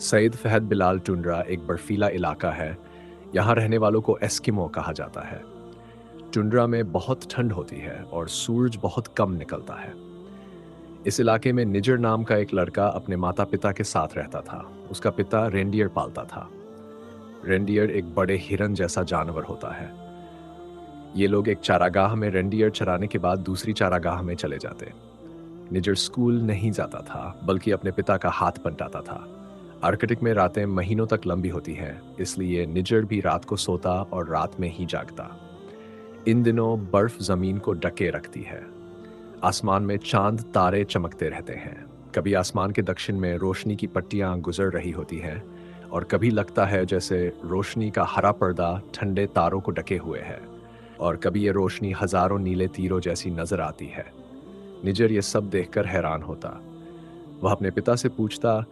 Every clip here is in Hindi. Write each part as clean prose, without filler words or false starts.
सईद फ़हद बिलाल टुंड्रा एक बर्फीला इलाका है। यहाँ रहने वालों को एस्किमो कहा जाता है। टुंड्रा में बहुत ठंड होती है और सूरज बहुत कम निकलता है। इस इलाके में निजर नाम का एक लड़का अपने माता-पिता के साथ रहता था। उसका पिता रेंडियर पालता था। रेंडियर एक बड़े हिरन जैसा जानवर होता है। ये लोग एक चारागाह में रेंडियर चराने के बाद दूसरी चारागाह में चले जाते। निजर स्कूल नहीं जाता था, बल्कि अपने पिता का हाथ बंटाता था। आर्कटिक में रातें महीनों तक लंबी होती हैं, इसलिए निजर भी रात को सोता और रात में ही जागता। इन दिनों बर्फ जमीन को ढके रखती है। आसमान में चांद तारे चमकते रहते हैं। कभी आसमान के दक्षिण में रोशनी की पट्टियां गुजर रही होती हैं और कभी लगता है जैसे रोशनी का हरा पर्दा ठंडे तारों को ढके हुए है और कभी ये रोशनी हजारों नीले तीरों जैसी नजर आती है। निजर ये सब देखकर हैरान होता। वह अपने पिता से पूछता,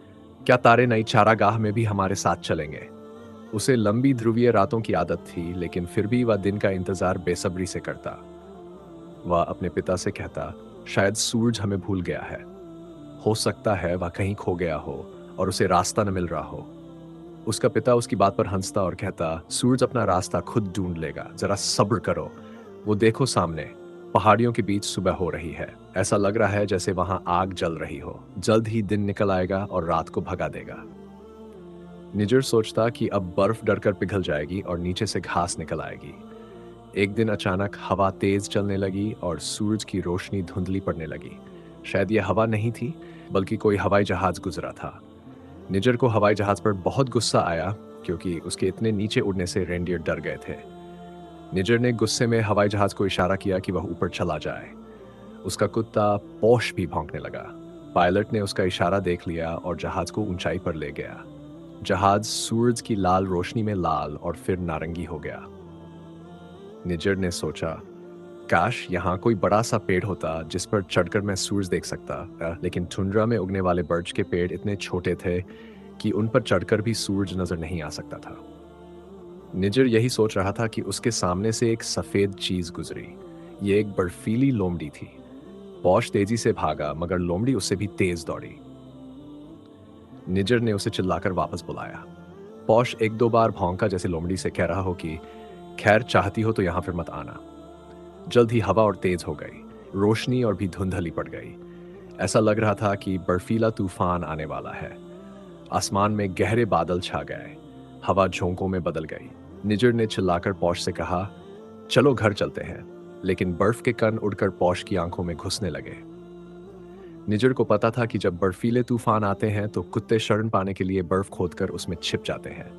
क्या तारे नई चारागाह में भी हमारे साथ चलेंगे? उसे लंबी ध्रुवीय रातों की आदत थी, लेकिन फिर भी वह दिन का इंतजार बेसब्री से करता। वह अपने पिता से कहता, शायद सूरज हमें भूल गया है। हो सकता है वह कहीं खो गया हो और उसे रास्ता न मिल रहा हो। उसका पिता उसकी बात पर हंसता और कहता, सूरज अपना रास्ता खुद ढूंढ लेगा, जरा सब्र करो। वो देखो सामने, पहाड़ियों के बीच सुबह हो रही है। ऐसा लग रहा है जैसे वहां आग जल रही हो। जल्द ही दिन निकल आएगा और रात को भगा देगा। निजर सोचता कि अब बर्फ डरकर पिघल जाएगी और नीचे से घास निकल आएगी। एक दिन अचानक हवा तेज चलने लगी और सूरज की रोशनी धुंधली पड़ने लगी। शायद यह हवा नहीं थी, बल्कि कोई हवाई जहाज गुजरा था। निजर को हवाई जहाज पर बहुत गुस्सा आया, क्योंकि उसके इतने नीचे उड़ने से रेंडियर डर गए थे। निजर ने गुस्से में हवाई जहाज को इशारा किया कि वह ऊपर चला जाए। उसका कुत्ता पॉश भी भौंकने लगा। पायलट ने उसका इशारा देख लिया और जहाज को ऊंचाई पर ले गया। जहाज सूरज की लाल रोशनी में लाल और फिर नारंगी हो गया। निजर ने सोचा, काश यहाँ कोई बड़ा सा पेड़ होता जिस पर चढ़कर मैं सूरज देख सकता, लेकिन टुंड्रा में उगने वाले बर्च के पेड़ इतने छोटे थे कि उन पर चढ़कर भी सूरज नजर नहीं आ सकता था। निजर यही सोच रहा था कि उसके सामने से एक सफेद चीज गुजरी। ये एक बर्फीली लोमड़ी थी। पॉश तेजी से भागा, मगर लोमड़ी उससे भी तेज दौड़ी। निजर ने उसे चिल्लाकर वापस बुलाया। पॉश एक दो बार भौंका, जैसे लोमड़ी से कह रहा हो कि खैर, चाहती हो तो यहां फिर मत आना। जल्द ही हवा और तेज हो गई। रोशनी और भी धुंधली पड़ गई। ऐसा लग रहा था कि बर्फीला तूफान आने वाला है। आसमान में गहरे बादल छा गए। हवा झोंकों में बदल गई। निजर ने चिल्लाकर पॉश से कहा, चलो घर चलते हैं। लेकिन बर्फ के कण उड़कर पॉश की आंखों में घुसने लगे। निजर को पता था कि जब बर्फीले तूफान आते हैं तो कुत्ते शरण पाने के लिए बर्फ खोदकर उसमें छिप जाते हैं।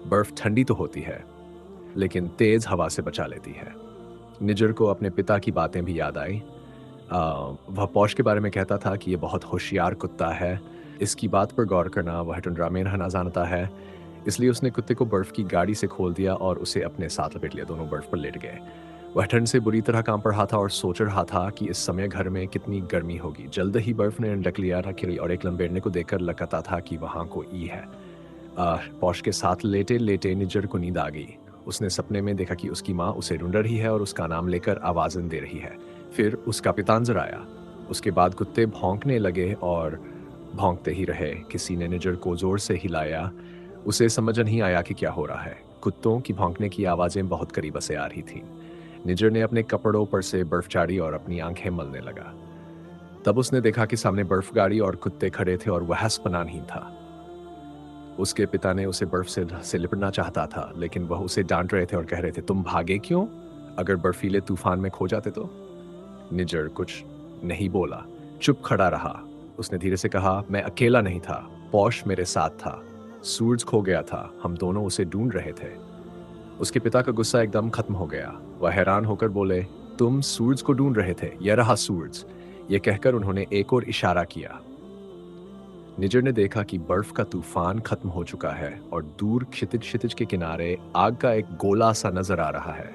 बर्फ ठंडी तो होती है, लेकिन तेज हवा से बचा लेती है। निजर को अपने पिता की बातें भी याद आई। वह पॉश के बारे में कहता था कि यह बहुत होशियार कुत्ता है। इसकी बात पर गौर करना, वह टुंड्रा में रहना जानता है। इसलिए उसने कुत्ते को बर्फ की गाड़ी से खोल दिया और उसे अपने साथ लपेट लिया। दोनों बर्फ पर लेट गए। वह ठंड से बुरी तरह कांप रहा था और सोच रहा था कि इस समय घर में कितनी गर्मी होगी। जल्द ही बर्फ ने ढक लिया था और एक लंबेड़ने को देखकर लगता था कि वहां कोई है। पॉश के साथ लेटे लेटे निजर को नींद आ गई। उसने सपने में देखा कि उसकी माँ उसे ढूंढ रही है और उसका नाम लेकर आवाज़ें दे रही है। फिर उसका पिता नजर आया। उसके बाद कुत्ते भौंकने लगे और भौंकते ही रहे। किसी ने निजर को जोर से हिलाया। उसे समझ नहीं आया कि क्या हो रहा है। कुत्तों की भौंकने की आवाज़ें बहुत करीब से आ रही थीं। निजर ने अपने कपड़ों पर से बर्फ झाड़ी और अपनी आंखें मलने लगा। तब उसने देखा कि सामने बर्फ गाड़ी और कुत्ते खड़े थे और वह हंस-पनाह नहीं था। उसके पिता ने उसे बर्फ से लिपटना चाहता था, लेकिन वह उसे डांट रहे थे और कह रहे थे, तुम भागे क्यों? अगर बर्फीले तूफान में खो जाते तो? निजर कुछ नहीं बोला, चुप खड़ा रहा। उसने धीरे से कहा, मैं अकेला नहीं था, पॉश मेरे साथ था। सूरज खो गया था, हम दोनों उसे ढूंढ रहे थे। उसके पिता का गुस्सा एकदम खत्म हो गया। वह हैरान होकर बोले, तुम सूरज को ढूंढ रहे थे? यह रहा सूरज। यह कहकर उन्होंने एक और इशारा किया। निजर ने देखा कि बर्फ का तूफान खत्म हो चुका है और दूर क्षितिज के किनारे आग का एक गोला सा नजर आ रहा है।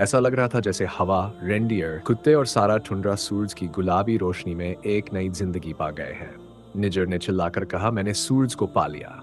ऐसा लग रहा था जैसे हवा, रेंडियर, कुत्ते और सारा टुंड्रा सूरज की गुलाबी रोशनी में एक नई जिंदगी पा गए हैं। निजर ने चिल्लाकर कहा, मैंने सूरज को पा लिया।